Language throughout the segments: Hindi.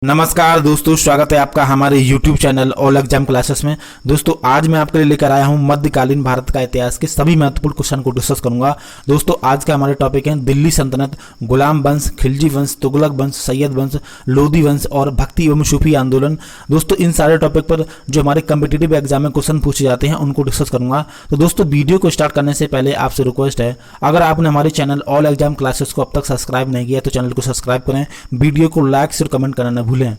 नमस्कार दोस्तों, स्वागत है आपका हमारे YouTube channel all exam classes में। दोस्तों आज मैं आपके लिए लेकर आया हूं मध्यकालीन भारत का इतिहास के सभी महत्वपूर्ण क्वेश्चन को डिस्कस करूंगा। दोस्तों आज का हमारे टॉपिक है दिल्ली सल्तनत, गुलाम वंश, खिलजी वंश, तुगलक वंश, सैयद वंश, लोधी वंश और भक्ति एवं सूफी आंदोलन। दोस्तों इन सारे टॉपिक पर जो हमारे कम्पिटिटिव एग्जाम में क्वेश्चन पूछे जाते हैं उनको डिस्कस करूंगा। तो दोस्तों वीडियो को स्टार्ट करने से पहले आपसे रिक्वेस्ट है, अगर आपने हमारे चैनल ऑल एग्जाम क्लासेस को अब तक सब्सक्राइब नहीं किया तो चैनल को सब्सक्राइब करें, वीडियो को लाइक शेयर कमेंट करना न भूलें।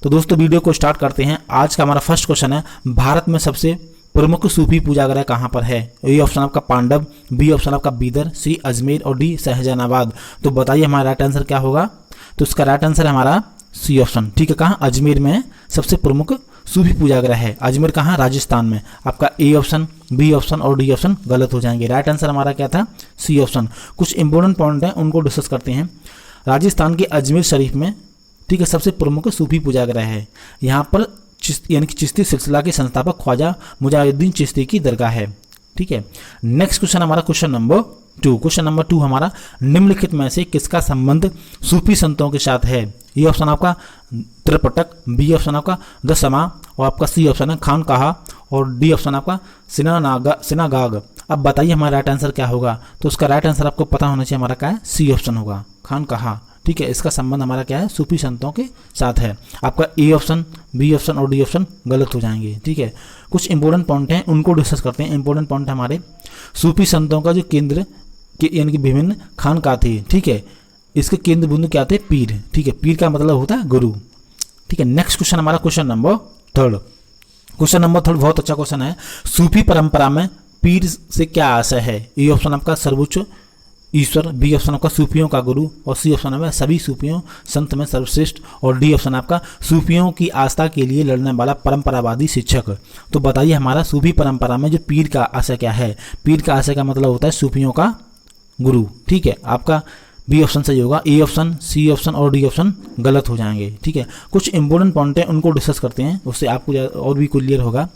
तो दोस्तों वीडियो को स्टार्ट करते हैं। आज का हमारा फर्स्ट क्वेश्चन है, भारत में सबसे प्रमुख सूफी पूजागृह कहाँ पर है? ए ऑप्शन आपका पांडव, बी ऑप्शन आपका बीदर, सी अजमेर और डी शाहजहानाबाद। तो बताइए हमारा राइट आंसर क्या होगा? तो इसका राइट आंसर है हमारा सी ऑप्शन। ठीक है, कहाँ? अजमेर में सबसे प्रमुख सूफी पूजागृह है। अजमेर कहाँ? राजस्थान में। आपका ए ऑप्शन, बी ऑप्शन और डी ऑप्शन गलत हो जाएंगे। राइट आंसर हमारा क्या था? C option. कुछ इंपॉर्टेंट पॉइंट हैं उनको डिस्कस करते हैं। राजस्थान के अजमेर शरीफ में, ठीक है, सबसे प्रमुख सूफी पूजागृह है। यहाँ पर यानी कि चिश्ती सिलसिला के संस्थापक ख्वाजा मुजाहिद्दीन चिश्ती की दरगाह है। ठीक है, नेक्स्ट क्वेश्चन हमारा क्वेश्चन नंबर 2। क्वेश्चन नंबर 2 हमारा, निम्नलिखित में से किसका संबंध सूफी संतों के साथ है? ये ऑप्शन आपका त्रिपिटक, बी ऑप्शन आपका दशमा और आपका सी ऑप्शन है खानकाहा और डी ऑप्शन आपका सिनागाग। अब बताइए हमारा राइट आंसर क्या होगा? तो उसका राइट आंसर आपको पता होना चाहिए, हमारा क्या है? सी ऑप्शन होगा, खानकाहा। ठीक है, इसका संबंध हमारा क्या है? सूफी संतों के साथ है। आपका ए ऑप्शन, बी ऑप्शन और डी ऑप्शन गलत हो जाएंगे। ठीक है, कुछ इंपॉर्टेंट पॉइंट हैं उनको डिस्कस करते हैं। इंपॉर्टेंट पॉइंट हमारे सूफी संतों का जो केंद्र के यानी कि विभिन्न खानका थे। ठीक है, इसके केंद्र बिंदु क्या थे? पीर। ठीक है, पीर का मतलब होता है गुरु। ठीक है, नेक्स्ट क्वेश्चन हमारा क्वेश्चन नंबर 3। क्वेश्चन नंबर 3 बहुत अच्छा क्वेश्चन है। सूफी परंपरा में पीर से क्या आशय है? ए ऑप्शन आपका सर्वोच्च ईश्वर, बी ऑप्शन आपका सूफियों का गुरु और सी ऑप्शन है सभी सूफियों संत में सर्वश्रेष्ठ और डी ऑप्शन आपका सूफियों की आस्था के लिए लड़ने वाला परंपरावादी शिक्षक। तो बताइए हमारा सूफी परंपरा में जो पीर का आशय क्या है? पीर का आशय का मतलब होता है सूफियों का गुरु। ठीक है, आपका बी ऑप्शन सही होगा। ए ऑप्शन, सी ऑप्शन और डी ऑप्शन गलत हो जाएंगे। ठीक है, कुछ इंपॉर्टेंट पॉइंट हैं उनको डिस्कस करते हैं, उससे आपको और भी क्लियर होगा।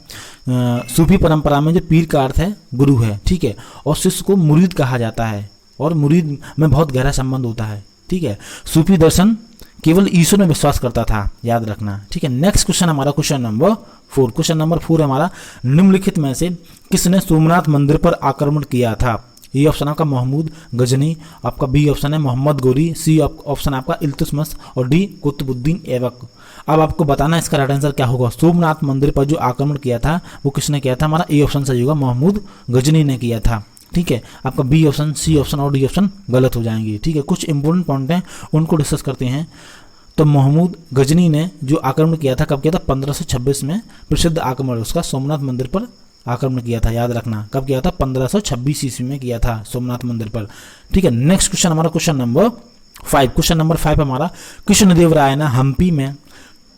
सूफी परंपरा में जो पीर का अर्थ है गुरु है। ठीक है, और शिष्य को मुरीद कहा जाता है और मुरीद में बहुत गहरा संबंध होता है। ठीक है, सूफी दर्शन केवल ईश्वर में विश्वास करता था, याद रखना। ठीक है, नेक्स्ट क्वेश्चन हमारा क्वेश्चन नंबर 4। क्वेश्चन नंबर 4 हमारा, निम्नलिखित में से किसने सोमनाथ मंदिर पर आक्रमण किया था? ये ऑप्शन आपका महमूद गजनी, आपका बी ऑप्शन है मोहम्मद गोरी, सी ऑप्शन आपका इल्तुतमिश और डी कुतुबुद्दीन ऐबक। अब आपको बताना इसका राइट आंसर क्या होगा। सोमनाथ मंदिर पर जो आक्रमण किया था वो किसने किया था? हमारा ए ऑप्शन सही होगा, महमूद गजनी ने किया था। ठीक है, आपका बी ऑप्शन, सी ऑप्शन और डी ऑप्शन गलत हो जाएंगे। ठीक है, कुछ इंपॉर्टेंट पॉइंट हैं उनको डिस्कस करते हैं। तो महमूद गजनी ने जो आक्रमण किया था, कब किया था? 1526 में प्रसिद्ध आक्रमण उसका सोमनाथ मंदिर पर आक्रमण किया था, याद रखना। कब किया था? 1526 ईस्वी में किया था सोमनाथ मंदिर पर। ठीक है, नेक्स्ट क्वेश्चन हमारा क्वेश्चन नंबर 5। क्वेश्चन नंबर 5 हमारा, कृष्णदेवराय ने हम्पी में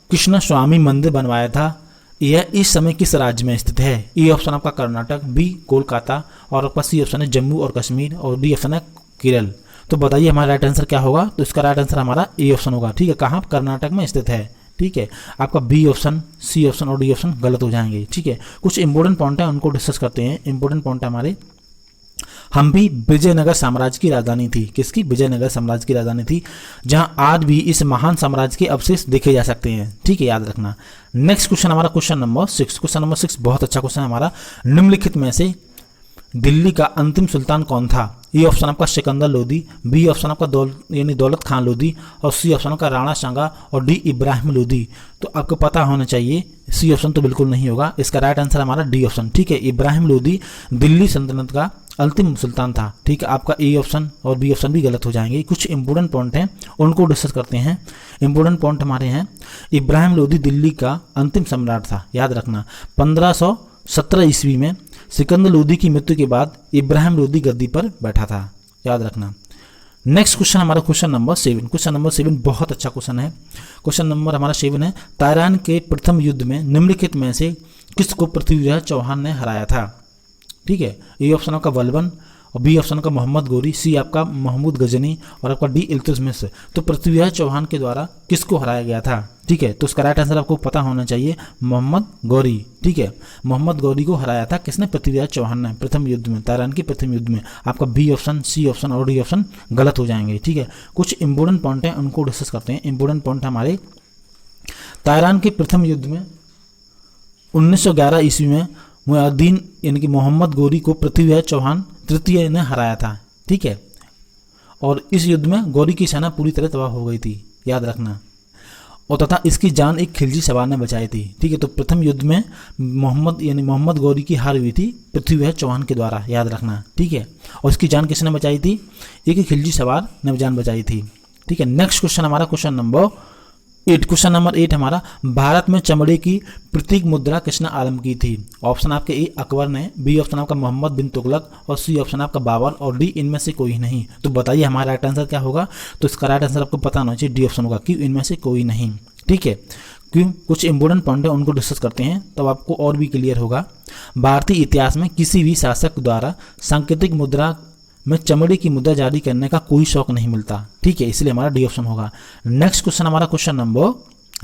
कृष्ण स्वामी मंदिर बनवाया था, यह इस समय किस राज्य में स्थित है? ए ऑप्शन आपका कर्नाटक, बी कोलकाता और आपका सी ऑप्शन है जम्मू और कश्मीर और डी ऑप्शन है केरल। तो बताइए हमारा राइट आंसर क्या होगा? तो इसका राइट आंसर हमारा ए ऑप्शन होगा। ठीक है, कहाँ? कर्नाटक में स्थित है। ठीक है, आपका बी ऑप्शन, सी ऑप्शन और डी ऑप्शन गलत हो जाएंगे। ठीक है, कुछ इंपॉर्टेंट पॉइंट है उनको डिस्कस करते हैं। इंपॉर्टेंट पॉइंट हमारे, हम्पी विजयनगर साम्राज्य की राजधानी थी। किसकी? विजयनगर साम्राज्य की राजधानी थी, जहां आज भी इस महान साम्राज्य के अवशेष देखे जा सकते हैं। ठीक है, याद रखना। नेक्स्ट क्वेश्चन हमारा क्वेश्चन नंबर 6। क्वेश्चन नंबर 6 बहुत अच्छा क्वेश्चन है हमारा, निम्नलिखित में से दिल्ली का अंतिम सुल्तान कौन था? ए ऑप्शन आपका सिकंदर लोदी, बी ऑप्शन आपका दौलत खान लोदी और सी ऑप्शन आपका राणा सांगा और डी इब्राहिम लोदी। तो आपको पता होना चाहिए, सी ऑप्शन तो बिल्कुल नहीं होगा। इसका राइट आंसर हमारा डी ऑप्शन। ठीक है, इब्राहिम लोदी दिल्ली सल्तनत का अंतिम सुल्तान था। ठीक है, आपका ए ऑप्शन और बी ऑप्शन भी गलत हो जाएंगे। कुछ इंपॉर्टेंट पॉइंट हैं उनको डिस्कस करते हैं। इंपॉर्टेंट पॉइंट हमारे हैं, इब्राहिम लोदी दिल्ली का अंतिम सम्राट था, याद रखना। 1517 ईस्वी में सिकंदर लोदी की मृत्यु के बाद इब्राहिम लोदी गद्दी पर बैठा था, याद रखना। नेक्स्ट क्वेश्चन हमारा क्वेश्चन नंबर 7। क्वेश्चन नंबर 7 बहुत अच्छा क्वेश्चन है। क्वेश्चन नंबर हमारा 7 है, तैरान के प्रथम युद्ध में निम्नलिखित में से किसको पृथ्वीराज चौहान ने हराया था? ठीक है, ए ऑप्शन आपका बलबन और बी ऑप्शन का मोहम्मद गोरी, सी आपका महमूद गजनी और आपका डी इल्तुतमिश। तो पृथ्वीराज चौहान के द्वारा किसको हराया गया था? ठीक है, तो उसका राइट आंसर आपको पता होना चाहिए, मोहम्मद गौरी। ठीक है, मोहम्मद गौरी को हराया था किसने? पृथ्वीराज चौहान ने, प्रथम युद्ध में, तैरान के प्रथम युद्ध में। आपका बी ऑप्शन, सी ऑप्शन और डी ऑप्शन गलत हो जाएंगे। ठीक है, कुछ इंपॉर्टेंट पॉइंट हैं उनको डिस्कस करते हैं। इंपॉर्टेंट पॉइंट हमारे ताइरान के प्रथम युद्ध में 1911 ईस्वी में मुइनुद्दीन यानी कि मोहम्मद गोरी को पृथ्वीराज चौहान तृतीय ने हराया था। ठीक है, और इस युद्ध में गौरी की सेना पूरी तरह तबाह हो गई थी, याद रखना, और तथा इसकी जान एक खिलजी सवार ने बचाई थी। ठीक है, तो प्रथम युद्ध में मोहम्मद गौरी की हार हुई थी पृथ्वीराज चौहान के द्वारा, याद रखना। ठीक है, और इसकी जान किसने बचाई थी? एक खिलजी सवार ने जान बचाई थी। ठीक है, नेक्स्ट क्वेश्चन हमारा क्वेश्चन नंबर 8। क्वेश्चन नंबर 8 हमारा, भारत में चमड़े की प्रतीक मुद्रा किसने आरंभ की थी? ऑप्शन आपके ए अकबर ने, बी ऑप्शन आपका मोहम्मद बिन तुगलक, और सी ऑप्शन आपका बाबर, और डी इनमें से कोई नहीं। तो बताइए हमारा राइट आंसर क्या होगा? तो इसका राइट आंसर आपको पता होना चाहिए, डी ऑप्शन होगा, क्यों इनमें से कोई नहीं। ठीक है, क्यों? कुछ इंपोर्टेंट पॉइंट है उनको डिस्कस करते हैं तब आपको और भी क्लियर होगा। भारतीय इतिहास में किसी भी शासक द्वारा सांकेतिक मुद्रा में चमड़े की मुद्रा जारी करने का कोई शौक नहीं मिलता। ठीक है, इसलिए हमारा डी ऑप्शन होगा। नेक्स्ट क्वेश्चन हमारा क्वेश्चन नंबर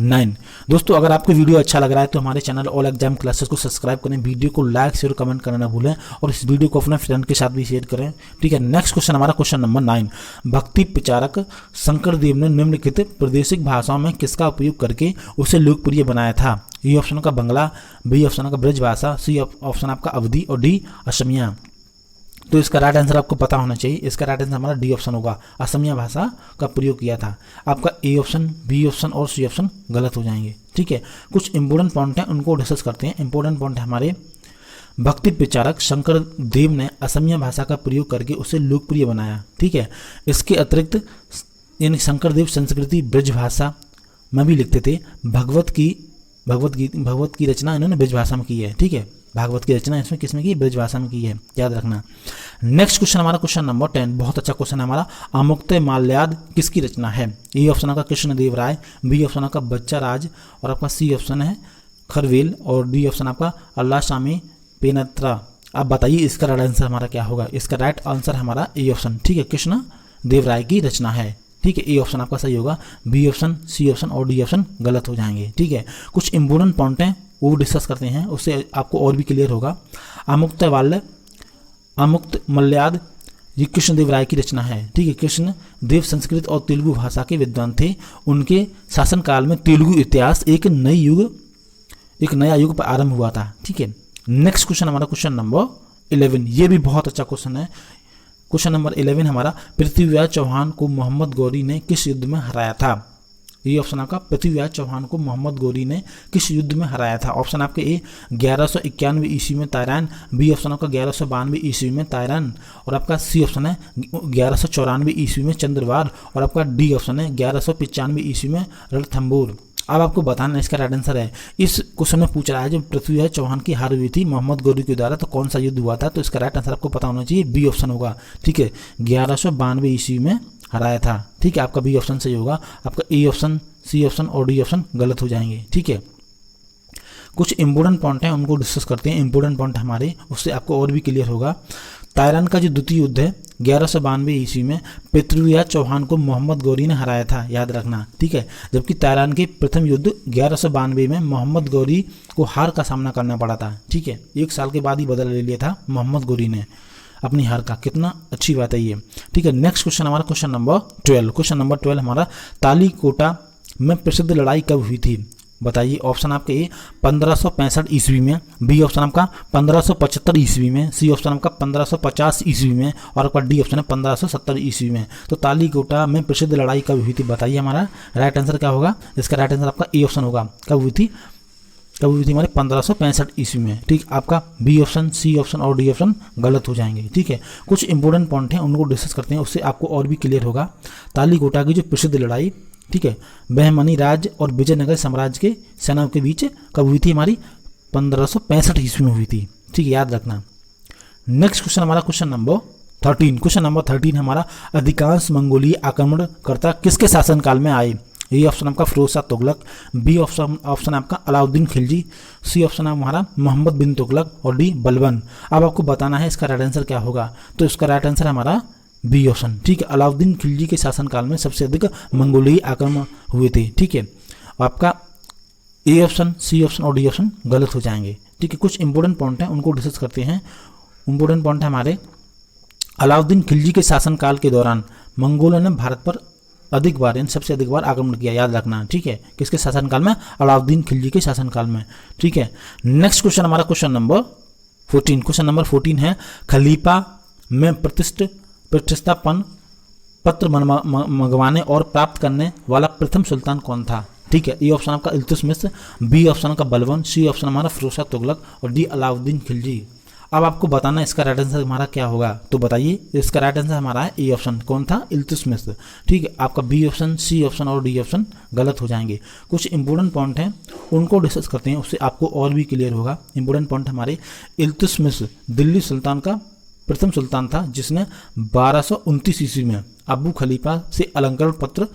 9। दोस्तों अगर आपको वीडियो अच्छा लग रहा है तो हमारे चैनल ऑल एग्जाम क्लासेस को सब्सक्राइब करें, वीडियो को लाइक शेयर कमेंट करना ना भूलें, और इस वीडियो को अपने फ्रेंड के साथ भी शेयर करें। ठीक है, नेक्स्ट क्वेश्चन हमारा क्वेश्चन नंबर 9। भक्ति प्रचारक शंकरदेव ने निम्नलिखित प्रादेशिक भाषाओं में किसका उपयोग करके उसे लोकप्रिय बनाया था? ए ऑप्शन का बंगला, बी ऑप्शन का ब्रज भाषा, सी ऑप्शन आपका अवधी, और डी असमिया। तो इसका राइट आंसर आपको पता होना चाहिए, इसका राइट आंसर हमारा डी ऑप्शन होगा, असमिया भाषा का प्रयोग किया था। आपका ए ऑप्शन, बी ऑप्शन और सी ऑप्शन गलत हो जाएंगे। ठीक है, कुछ इंपोर्टेंट पॉइंट हैं उनको डिस्कस करते हैं। इंपोर्टेंट पॉइंट है हमारे, भक्ति प्रचारक शंकर देव ने असमिया भाषा का प्रयोग करके उसे लोकप्रिय बनाया। ठीक है, इसके अतिरिक्त यानी शंकर देव संस्कृति ब्रज भाषा में भी लिखते थे। भगवत की रचना इन्होंने ब्रज भाषा में की है। ठीक है, भागवत की रचना इसमें किसमें की? ब्रज भाषा में की है, याद रखना। नेक्स्ट क्वेश्चन हमारा क्वेश्चन नंबर 10, बहुत अच्छा क्वेश्चन है हमारा। अमुक्तमाल्याद किसकी रचना है? ए ऑप्शन आपका कृष्णदेव राय, बी ऑप्शन आपका बच्चा राज, और आपका सी ऑप्शन है खरवेल, और डी ऑप्शन आपका अल्लाह शामी पेनत्रा। अब बताइए इसका राइट आंसर हमारा क्या होगा? इसका राइट आंसर हमारा ए ऑप्शन, ठीक है, कृष्णदेव राय की रचना है। ठीक है, ए ऑप्शन आपका सही होगा, बी ऑप्शन, सी ऑप्शन और डी ऑप्शन गलत हो जाएंगे। ठीक है, कुछ इंपोर्टेंट पॉइंट हैं वो डिस्कस करते हैं, उससे आपको और भी क्लियर होगा। अमुक्तमाल्याद ये कृष्णदेव राय की रचना है। ठीक है, कृष्णदेव संस्कृत और तेलुगु भाषा के विद्वान थे। उनके शासनकाल में तेलुगु इतिहास एक नया युग पर आरंभ हुआ था। ठीक है, नेक्स्ट क्वेश्चन हमारा क्वेश्चन नंबर 11, ये भी बहुत अच्छा क्वेश्चन है। क्वेश्चन नंबर 11 हमारा, पृथ्वीराज चौहान को मोहम्मद गौरी ने किस युद्ध में हराया था? ये ऑप्शन आपका, पृथ्वीराज चौहान को मोहम्मद गौरी ने किस युद्ध में हराया था? ऑप्शन आपके ए 1191 ईस्वी में ताइरान, बी ऑप्शन आपका 1192 ईस्वी में ताइरान, और आपका सी ऑप्शन है 1194 ईस्वी में चंद्रवार, और आपका डी ऑप्शन है 1195 ईस्वी में रणथंबोर। अब आपको बताना इसका राइट आंसर है। इस क्वेश्चन में पूछ रहा है जब पृथ्वीराज चौहान की हार हुई थी मोहम्मद गौरी के द्वारा, तो कौन सा युद्ध हुआ था? तो इसका राइट आंसर आपको पता होना चाहिए, बी ऑप्शन होगा। ठीक है, 1192 ईस्वी में हराया था। ठीक है, आपका बी ऑप्शन सही होगा, आपका ए ऑप्शन, सी ऑप्शन और डी ऑप्शन गलत हो जाएंगे। ठीक है, कुछ इंपोर्टेंट पॉइंट हैं उनको डिस्कस करते हैं। इंपोर्टेंट पॉइंट हमारे, उससे आपको और भी क्लियर होगा। ताइरान का जो द्वितीय युद्ध है 1192 ईस्वी में पृथ्वीराज चौहान को मोहम्मद गौरी ने हराया था, याद रखना। ठीक है, जबकि ताइरान के प्रथम युद्ध 1192 में मोहम्मद गौरी को हार का सामना करना पड़ा था। ठीक है, 1 साल के बाद ही बदला ले लिया था मोहम्मद गौरी ने अपनी हार का, कितना अच्छी बात है ये। ठीक है, नेक्स्ट क्वेश्चन हमारा क्वेश्चन नंबर 12। क्वेश्चन नंबर 12 हमारा, तालीकोटा में प्रसिद्ध लड़ाई कब हुई थी? बताइए। ऑप्शन आपके ए 1565 ईस्वी में, बी ऑप्शन आपका 1575 ईस्वी में, सी ऑप्शन आपका 1550 ईस्वी में, और आपका डी ऑप्शन है 1570 ईस्वी में। तो तालीकोटा में प्रसिद्ध लड़ाई कब हुई थी? बताइए हमारा राइट आंसर क्या होगा? इसका राइट आंसर आपका ए ऑप्शन होगा। कब हुई थी हमारे 1565 ईस्वी में। ठीक, आपका बी ऑप्शन, सी ऑप्शन और डी ऑप्शन गलत हो जाएंगे। ठीक है, कुछ इंपोर्टेंट पॉइंट हैं उनको डिस्कस करते हैं, उससे आपको और भी क्लियर होगा। तालीकोटा की जो प्रसिद्ध लड़ाई, ठीक है, बहमनी राज और विजयनगर साम्राज्य के सेनाओं के बीच कब हुई थी? हमारी 1565 ईस्वी में हुई थी। ठीक है, याद रखना। नेक्स्ट क्वेश्चन हमारा क्वेश्चन नंबर 13। क्वेश्चन नंबर 13 हमारा, अधिकांश मंगोलीय आक्रमणकर्ता किसके शासनकाल में आए? ए ऑप्शन आपका फिरोज शाह तुगलक, बी ऑप्शन आपका अलाउद्दीन खिलजी, सी ऑप्शन हमारा मोहम्मद बिन तुगलक, और डी बलबन। अब आपको बताना है इसका राइट आंसर क्या होगा। तो इसका राइट आंसर हमारा बी ऑप्शन। ठीक है, अलाउद्दीन खिलजी के शासनकाल में सबसे अधिक मंगोलीय आक्रमण हुए थे। ठीक है, आपका ए ऑप्शन, सी ऑप्शन और डी ऑप्शन गलत हो जाएंगे। ठीक है, कुछ इंपोर्टेंट पॉइंट हैं उनको डिस्कस करते हैं। इंपोर्टेंट पॉइंट है हमारे, अलाउद्दीन खिलजी के शासनकाल के दौरान मंगोलों ने भारत पर अधिक बार यानी सबसे अधिक बार आक्रमण किया, याद रखना, ठीक है। किसके शासनकाल में? अलाउद्दीन खिलजी के शासनकाल में, ठीक है। नेक्स्ट क्वेश्चन हमारा क्वेश्चन नंबर 14। क्वेश्चन नंबर 14 है, खलीफा में प्रतिष्ठापन पत्र मंगवाने और प्राप्त करने वाला प्रथम सुल्तान कौन था? ठीक है, ए ऑप्शन आपका इल्तुतमिश, बी ऑप्शन आपका बलबन, सी ऑप्शन हमारा फिरोज शाह तुगलक और डी अलाउद्दीन खिलजी। अब आपको बताना इसका राइट आंसर हमारा क्या होगा, तो बताइए। इसका राइट आंसर हमारा है ए ऑप्शन, कौन था? इल्तुतमिश, ठीक है। आपका बी ऑप्शन, सी ऑप्शन और डी ऑप्शन गलत हो जाएंगे। कुछ इंपॉर्टेंट पॉइंट हैं उनको डिस्कस करते हैं, उससे आपको और भी क्लियर होगा। इंपॉर्टेंट पॉइंट हमारे, इल्तुतमिश दिल्ली सुल्तान का प्रथम सुल्तान था जिसने 1229 ईस्वी में अबू खलीफा से अलंकरण पत्र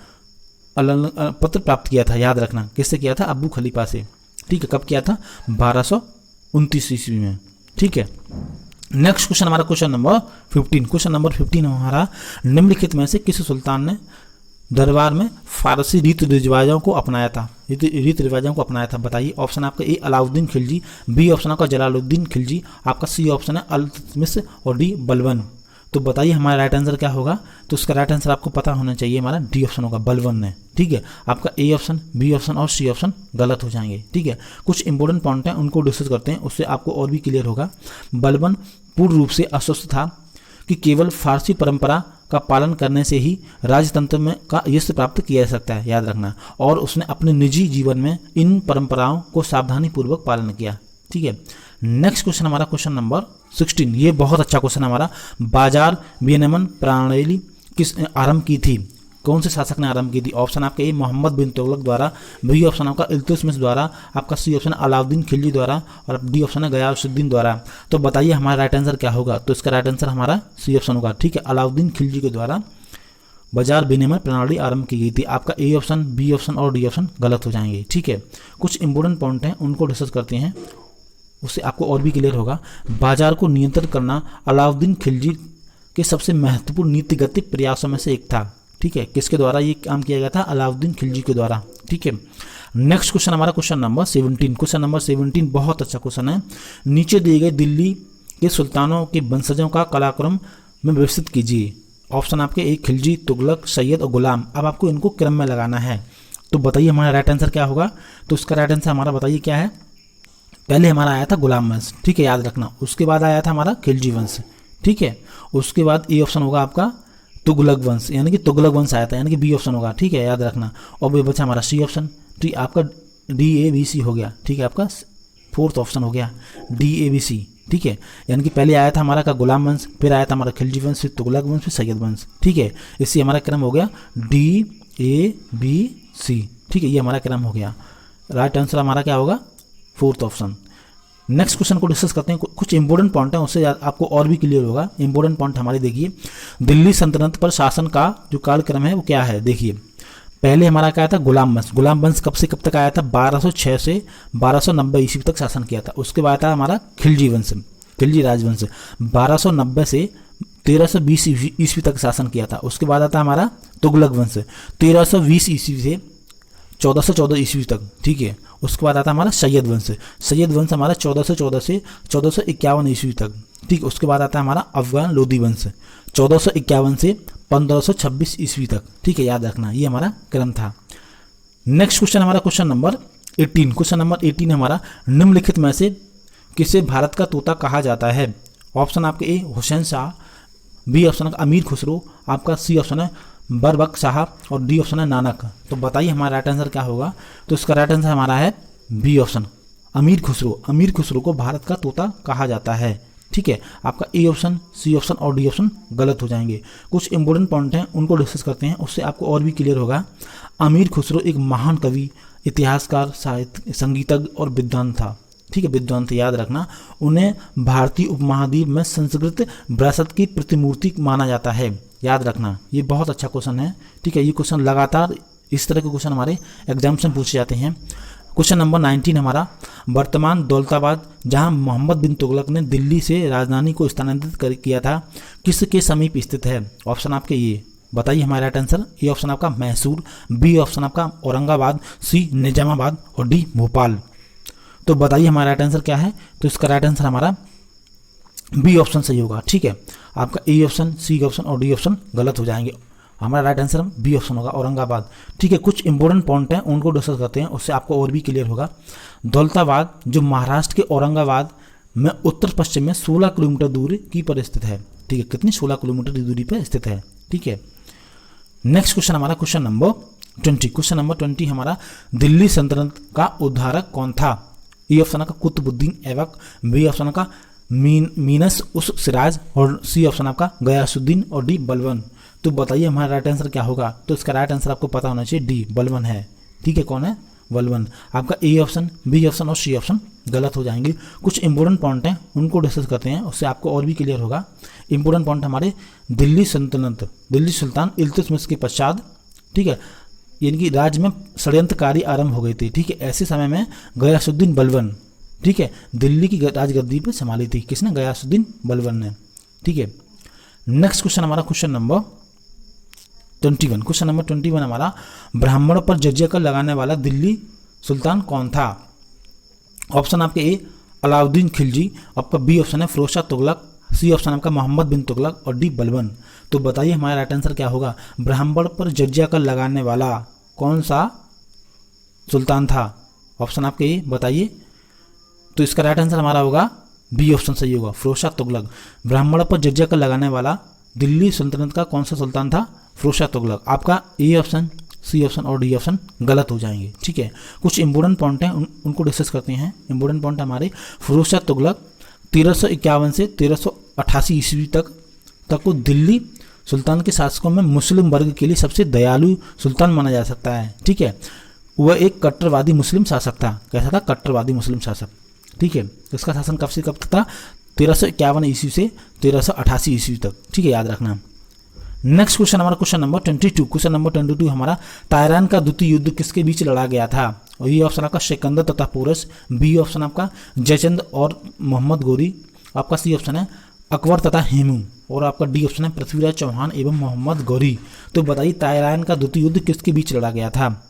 प्राप्त किया था, याद रखना। किससे किया था? अबू खलीफा से, ठीक है। कब किया था? 1229 ईस्वी में, ठीक है। नेक्स्ट क्वेश्चन हमारा क्वेश्चन नंबर 15। क्वेश्चन नंबर 15 हमारा, निम्नलिखित में से किस सुल्तान ने दरबार में फारसी रीति रिवाजों को अपनाया था? रीति रिवाजों को अपनाया था, बताइए। ऑप्शन आपका ए अलाउद्दीन खिलजी, बी ऑप्शन आपका जलालुद्दीन खिलजी, आपका सी ऑप्शन है इल्तुतमिश और डी बलबन। तो बताइए हमारा राइट आंसर क्या होगा? तो उसका राइट आंसर आपको पता होना चाहिए, हमारा डी ऑप्शन होगा, बलबन ने, ठीक है। आपका ए ऑप्शन, बी ऑप्शन और सी ऑप्शन गलत हो जाएंगे, ठीक है। कुछ इंपॉर्टेंट पॉइंट हैं उनको डिस्कस करते हैं, उससे आपको और भी क्लियर होगा। बलबन पूर्ण रूप से आश्वस्त था कि केवल फारसी परंपरा का पालन करने से ही राजतंत्र में का यश प्राप्त किया जा सकता है, याद रखना। और उसने अपने निजी जीवन में इन परंपराओं को सावधानी पूर्वक पालन किया, ठीक है। नेक्स्ट क्वेश्चन हमारा क्वेश्चन नंबर 16। ये बहुत अच्छा क्वेश्चन हमारा, बाजार विनियमन प्रणाली किस आरंभ की थी? कौन से शासक ने आरंभ की थी? ऑप्शन आपका ए मोहम्मद बिन तुगलक द्वारा, बी ऑप्शन आपका इल्तुतमिश द्वारा, आपका सी ऑप्शन अलाउद्दीन खिलजी द्वारा और डी ऑप्शन है गयासुद्दीन द्वारा। तो बताइए हमारा राइट आंसर क्या होगा? तो इसका राइट आंसर हमारा सी ऑप्शन होगा, ठीक है। अलाउद्दीन खिलजी के द्वारा बाजार विनिमय प्रणाली आरंभ की गई थी। आपका ए ऑप्शन, बी ऑप्शन और डी ऑप्शन गलत हो जाएंगे, ठीक है। कुछ इंपॉर्टेंट पॉइंट हैं उनको डिस्कस करते हैं, उससे आपको और भी क्लियर होगा। बाजार को नियंत्रित करना अलाउद्दीन खिलजी के सबसे महत्वपूर्ण नीतिगत प्रयासों में से एक था, ठीक है। किसके द्वारा ये काम किया गया था? अलाउद्दीन खिलजी के द्वारा, ठीक है। नेक्स्ट क्वेश्चन हमारा क्वेश्चन नंबर 17। क्वेश्चन नंबर 17 बहुत अच्छा क्वेश्चन है। नीचे दिए गए दिल्ली के सुल्तानों के वंशजों का कालक्रम में व्यवस्थित कीजिए। ऑप्शन आपके एक खिलजी, तुगलक, सैयद और गुलाम। अब आपको इनको क्रम में लगाना है, तो बताइए हमारा राइट आंसर क्या होगा? तो उसका राइट आंसर हमारा बताइए क्या है? पहले हमारा आया था गुलाम वंश, ठीक है, याद रखना। उसके बाद आया था हमारा खिलजी वंश, ठीक है। उसके बाद ए ऑप्शन होगा आपका तुगलक वंश, यानी कि तुगलक वंश आया था, यानी कि बी ऑप्शन होगा, ठीक है, याद रखना। और ये बचा हमारा सी ऑप्शन, ठीक, आपका DABC हो गया, ठीक है। आपका फोर्थ ऑप्शन हो गया DABC, ठीक है। यानी कि पहले आया था हमारा का गुलाम वंश, फिर आया था हमारा खिलजी वंश, फिर तुगलक वंश, फिर सैयद वंश, ठीक है। इससे हमारा क्रम हो गया DABC, ठीक है, ये हमारा क्रम हो गया। राइट आंसर हमारा क्या होगा? Fourth option. नेक्स्ट क्वेश्चन को डिस्कस करते हैं। कुछ इंपॉर्टेंट पॉइंट है, उससे आपको और भी क्लियर होगा। इंपॉर्टेंट पॉइंट हमारे देखिए, दिल्ली सल्तनत पर शासन का जो कालक्रम है वो क्या है? देखिए, पहले हमारा क्या था? गुलाम वंश। गुलाम वंश कब से कब तक आया था? 1206 से 1290 ईस्वी तक शासन किया था। उसके बाद था हमारा खिलजी वंश, खिलजी राजवंश, 1290 से 1320 ईस्वी तक शासन किया था। उसके बाद आता हमारा तुगलक वंश, 1320 ईस्वी से 1414 ईस्वी तक, ठीक है। उसके बाद आता हमारा सैयद वंश। सैयद वंश हमारा 1414 से 1451 ईस्वी तक, ठीक। उसके बाद आता है हमारा अफगान लोदी वंश, 1451 से 1526 ईस्वी तक, ठीक है, याद रखना। ये हमारा क्रम था। नेक्स्ट क्वेश्चन हमारा क्वेश्चन नंबर 18। क्वेश्चन नंबर 18 हमारा, निम्नलिखित में से किसे भारत का तोता कहा जाता है? ऑप्शन आपके ए हुसैन शाह, बी ऑप्शन है अमीर खुसरो, आपका सी ऑप्शन है बरबक शाह और डी ऑप्शन है नानक। तो बताइए हमारा राइट आंसर क्या होगा? तो इसका राइट आंसर हमारा है बी ऑप्शन, अमीर खुसरो। अमीर खुसरो को भारत का तोता कहा जाता है, ठीक है। आपका ए ऑप्शन, सी ऑप्शन और डी ऑप्शन गलत हो जाएंगे। कुछ इंपॉर्टेंट पॉइंट हैं उनको डिस्कस करते हैं, उससे आपको और भी क्लियर होगा। अमीर खुसरो एक महान कवि, इतिहासकार, साहित्य, संगीतज्ञ और विद्वान था, ठीक है, विद्वान थे, याद रखना। उन्हें भारतीय उपमहाद्वीप में संस्कृत विरासत की प्रतिमूर्ति माना जाता है, याद रखना। ये बहुत अच्छा क्वेश्चन है, ठीक है। ये क्वेश्चन लगातार इस तरह के क्वेश्चन हमारे एग्जाम्स में पूछे जाते हैं। क्वेश्चन नंबर 19 हमारा, वर्तमान दौलताबाद जहां मोहम्मद बिन तुगलक ने दिल्ली से राजधानी को स्थानांतरित किया था, किसके समीप स्थित है? ऑप्शन आपके ये, बताइए हमारा राइट आंसर। ए ऑप्शन आपका मैसूर, बी ऑप्शन आपका औरंगाबाद, सी निजामाबाद और डी भोपाल। तो बताइए हमारा राइट आंसर क्या है? तो इसका राइट आंसर हमारा बी ऑप्शन सही होगा, ठीक है। आपका ए ऑप्शन, सी ऑप्शन और डी ऑप्शन गलत हो जाएंगे। हमारा राइट आंसर बी ऑप्शन होगा, औरंगाबाद। ठीक है, कुछ इंपॉर्टेंट पॉइंट हैं उनको डिस्कस करते हैं, उससे आपको और भी क्लियर होगा। दौलताबाद जो महाराष्ट्र के औरंगाबाद में उत्तर पश्चिम में 16 किलोमीटर दूरी की पर स्थित है। ठीक है, कितनी 16 किलोमीटर की दूरी पर स्थित है। ठीक है, नेक्स्ट क्वेश्चन हमारा क्वेश्चन नंबर 20। क्वेश्चन नंबर 20 हमारा, दिल्ली सल्तनत का उद्धारक कौन था? ए ऑप्शन का कुतुबुद्दीन ऐबक, बी ऑप्शन का मीनस उस सिराज, और सी ऑप्शन आपका गयासुद्दीन, और डी बलबन। तो बताइए हमारा राइट आंसर क्या होगा? तो इसका राइट आंसर आपको पता होना चाहिए, डी बलबन है। ठीक है, कौन है? बलबन। आपका ए ऑप्शन, बी ऑप्शन और सी ऑप्शन गलत हो जाएंगे। कुछ इंपॉर्टेंट पॉइंट हैं उनको डिस्कस करते हैं, उससे आपको और भी क्लियर होगा। इंपॉर्टेंट पॉइंट हमारे, दिल्ली सल्तनत, दिल्ली सुल्तान इल्तुतमिश के पश्चात, ठीक है, यानी कि राज्य में षड्यंत्रकारी आरंभ हो गई थी। ठीक है, ऐसे समय में गयासुद्दीन बलबन, ठीक है, दिल्ली की राजगद्दी पर संभाली थी। किसने? गयासुद्दीन बलबन ने। ठीक है, नेक्स्ट क्वेश्चन हमारा क्वेश्चन नंबर 21। क्वेश्चन नंबर 21 हमारा, ब्राह्मणों पर जजिया कर लगाने वाला दिल्ली सुल्तान कौन था? ऑप्शन आपके ए अलाउद्दीन खिलजी, आपका बी ऑप्शन है फिरोज शाह तुगलक, सी ऑप्शन आपका मोहम्मद बिन तुगलक, और डी बलबन। तो बताइए हमारा राइट आंसर क्या होगा? ब्राह्मण पर जजिया कर लगाने वाला कौन सा सुल्तान था? ऑप्शन आपके ए बताइए। तो इसका राइट आंसर हमारा होगा बी ऑप्शन सही होगा, फिरोज शाह तुगलक। ब्राह्मण पर जजिया कर लगाने वाला दिल्ली सल्तनत का कौन सा सुल्तान था? फिरोज शाह तुगलक। आपका ए ऑप्शन, सी ऑप्शन और डी ऑप्शन गलत हो जाएंगे। ठीक है, कुछ इंपॉर्टेंट पॉइंट हैं उनको डिस्कस करते हैं। इंपॉर्टेंट पॉइंट हमारे, फिरोज शाह तुगलक 1351 से 1388 ईस्वी तक को दिल्ली सुल्तान के शासकों में मुस्लिम वर्ग के लिए सबसे दयालु सुल्तान माना जा सकता है। ठीक है, वह एक कट्टरवादी मुस्लिम शासक था। कैसा था? कट्टरवादी मुस्लिम शासक। ठीक है, इसका शासन कब से कब तक था? 1351 ईस्वी से 1388 ईस्वी तक। ठीक है, याद रखना। नेक्स्ट क्वेश्चन हमारा क्वेश्चन नंबर 22। क्वेश्चन नंबर 22 हमारा, ताइरान का द्वितीय युद्ध किसके बीच लड़ा गया था? और ये ऑप्शन आपका सिकंदर तथा पोरस, बी ऑप्शन आपका जयचंद और मोहम्मद गोरी, आपका सी ऑप्शन है अकबर तथा हेमू, और आपका डी ऑप्शन है पृथ्वीराज चौहान एवं मोहम्मद गौरी। तो बताइए ताइरान का द्वितीय युद्ध किसके बीच लड़ा गया था?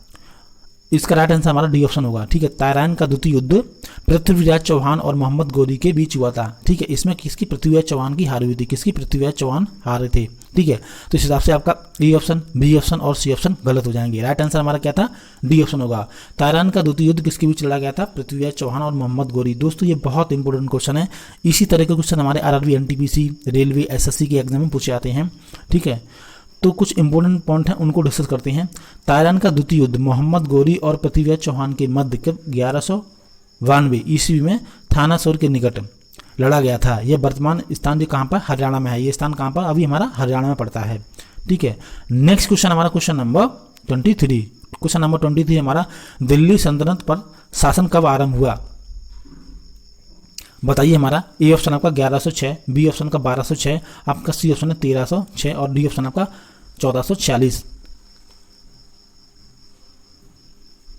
इसका राइट आंसर हमारा डी ऑप्शन होगा। ठीक है, ताइरान का द्वितीय युद्ध पृथ्वीराज चौहान और मोहम्मद गौरी के बीच हुआ था। ठीक है, इसमें किसकी? पृथ्वीराज चौहान की हार हुई थी। किसकी? पृथ्वीराज चौहान हारे थे। ठीक है, तो इस हिसाब से आपका ए ऑप्शन, बी ऑप्शन और सी ऑप्शन गलत हो जाएंगे। राइट आंसर हमारा क्या था? डी ऑप्शन होगा। ताइरान का द्वितीय युद्ध किसके बीच लड़ा गया था? पृथ्वीराज चौहान और मोहम्मद गौरी। दोस्तों ये बहुत इंपॉर्टेंट क्वेश्चन है। इसी तरह के क्वेश्चन हमारे आरआरबी, एनटीपीसी, रेलवे, एसएससी के एग्जाम में पूछे जाते हैं। ठीक है, तो कुछ इंपॉर्टेंट पॉइंट हैं उनको डिस्कस करते हैं। ताइरान का द्वितीय युद्ध मोहम्मद गौरी और पृथ्वीराज चौहान के मध्य कब 1192 ईस्वी में थानासोर के निकट लड़ा गया था। यह वर्तमान स्थान जो कहाँ पर? हरियाणा में है। ये स्थान कहाँ पर? अभी हमारा हरियाणा में पड़ता है। ठीक है, नेक्स्ट क्वेश्चन हमारा क्वेश्चन नंबर 23। क्वेश्चन नंबर 23 हमारा, दिल्ली सल्तनत पर शासन कब आरंभ हुआ? बताइए हमारा ए ऑप्शन आपका 1106, बी ऑप्शन का 1206, आपका सी ऑप्शन है 1306 और डी ऑप्शन आपका 1446।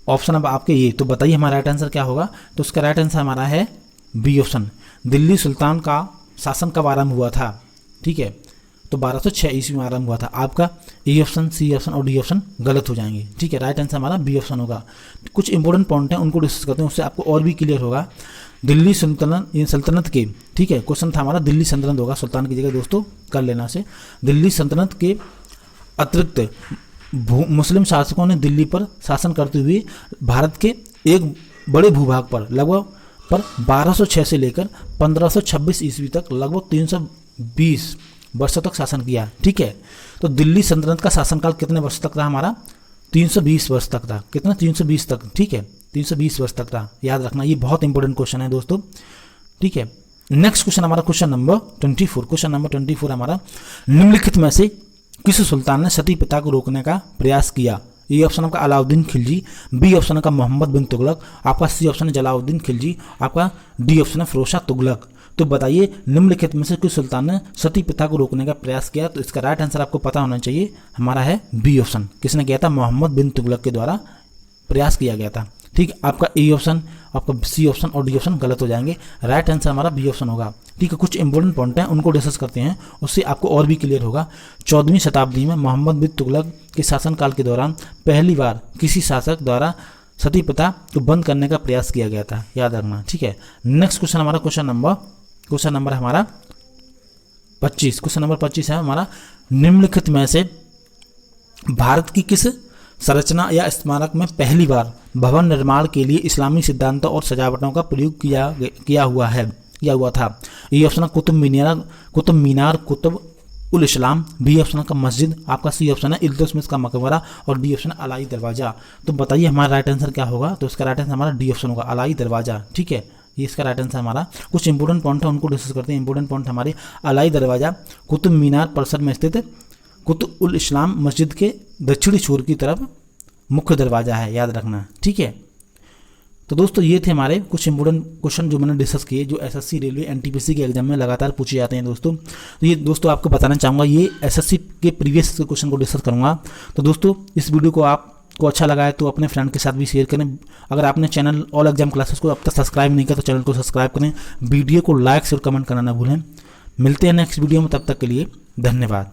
ऑप्शन अब आपके ये। तो बताइए हमारा राइट आंसर क्या होगा? तो उसका राइट आंसर हमारा है बी ऑप्शन, दिल्ली सुल्तान का शासन कब आरंभ हुआ था। ठीक है, तो 1206 ईस्वी में आरंभ हुआ था। आपका ए ऑप्शन, सी ऑप्शन और डी ऑप्शन गलत हो जाएंगे। ठीक है, राइट आंसर हमारा बी ऑप्शन होगा। कुछ इंपॉर्टेंट पॉइंट हैं उनको डिस्कस करते हैं, उससे आपको और भी क्लियर होगा। दिल्ली सल्तनत के, ठीक है, क्वेश्चन था हमारा दिल्ली सल्तनत होगा, सुल्तान की जगह दोस्तों कर लेना से। दिल्ली सल्तनत के अतिरिक्त मुस्लिम शासकों ने दिल्ली पर शासन करते हुए भारत के एक बड़े भूभाग पर लगभग 1206 से लेकर 1526 ईस्वी तक लगभग 320 वर्षों तक शासन किया। ठीक है, तो दिल्ली सल्तनत का शासनकाल कितने वर्ष तक था हमारा? 320 वर्ष तक था। कितना? 320 तक। ठीक है, 320 वर्ष तक था। याद रखना, ये बहुत इंपॉर्टेंट क्वेश्चन है दोस्तों। ठीक है, नेक्स्ट क्वेश्चन हमारा क्वेश्चन नंबर 24। क्वेश्चन नंबर 24 हमारा, निम्नलिखित में से किस सुल्तान ने सती प्रथा को रोकने का प्रयास किया? ए ऑप्शन आपका अलाउद्दीन खिलजी, बी ऑप्शन का मोहम्मद बिन तुगलक, आपका सी ऑप्शन है जलाउद्दीन खिलजी, आपका डी ऑप्शन है फिरोज शाह तुगलक। तो बताइए निम्नलिखित में से किस सुल्तान ने सती प्रथा को रोकने का प्रयास किया? तो इसका राइट आंसर आपको पता होना चाहिए, हमारा है बी ऑप्शन। किसने किया था? मोहम्मद बिन तुगलक के द्वारा प्रयास किया गया था। ठीक, आपका ए ऑप्शन, आपका सी ऑप्शन और डी ऑप्शन गलत हो जाएंगे। राइट आंसर हमारा बी ऑप्शन होगा। ठीक है, कुछ इंपॉर्टेंट पॉइंट हैं उनको डिस्कस करते हैं, उससे आपको और भी क्लियर होगा। 14वीं शताब्दी में मोहम्मद बिन तुगलक के शासनकाल के दौरान पहली बार किसी शासक द्वारा सती प्रथा को बंद करने का प्रयास किया गया था। याद रखना। ठीक है, नेक्स्ट क्वेश्चन हमारा क्वेश्चन नंबर हमारा 25। क्वेश्चन नंबर 25 है हमारा, निम्नलिखित में से भारत की किस संरचना या स्मारक में पहली बार भवन निर्माण के लिए इस्लामी सिद्धांतों और सजावटों का प्रयोग किया हुआ था? ये ऑप्शन है कुतुब मीनार, कुतुब उल इस्लाम। बी ऑप्शन का मस्जिद, आपका सी ऑप्शन है इल्तुतमिश का मकबरा, और डी ऑप्शन अलाई दरवाजा। तो बताइए हमारा राइट आंसर क्या होगा? तो इसका राइट आंसर हमारा डी ऑप्शन होगा, अलाई दरवाजा। ठीक है, ये इसका राइट आंसर हमारा। कुछ इंपोर्टेंट पॉइंट है उनको डिस्कस करते हैं। इंपोर्टेंट पॉइंट हमारे अलाई दरवाजा कुतुब मीनार परिसर में स्थित कुतुब उल इस्लाम मस्जिद के दक्षिणी छोर की तरफ मुख्य दरवाजा है, याद रखना। ठीक है, तो दोस्तों ये थे हमारे कुछ इंपोर्टेंट क्वेश्चन जो मैंने डिस्कस किए, जो एसएससी रेलवे एनटीपीसी के एग्जाम में लगातार पूछे जाते हैं दोस्तों। तो ये दोस्तों आपको बताना चाहूँगा, ये एसएससी के प्रीवियस क्वेश्चन को डिस्कस करूँगा। तो दोस्तों इस वीडियो को आपको अच्छा लगा है तो अपने फ्रेंड के साथ भी शेयर करें। अगर आपने चैनल ऑल एग्जाम क्लासेस को अब तक सब्सक्राइब नहीं किया तो चैनल को सब्सक्राइब करें। वीडियो को लाइक और कमेंट करना ना भूलें। मिलते हैं नेक्स्ट वीडियो में, तब तक के लिए धन्यवाद।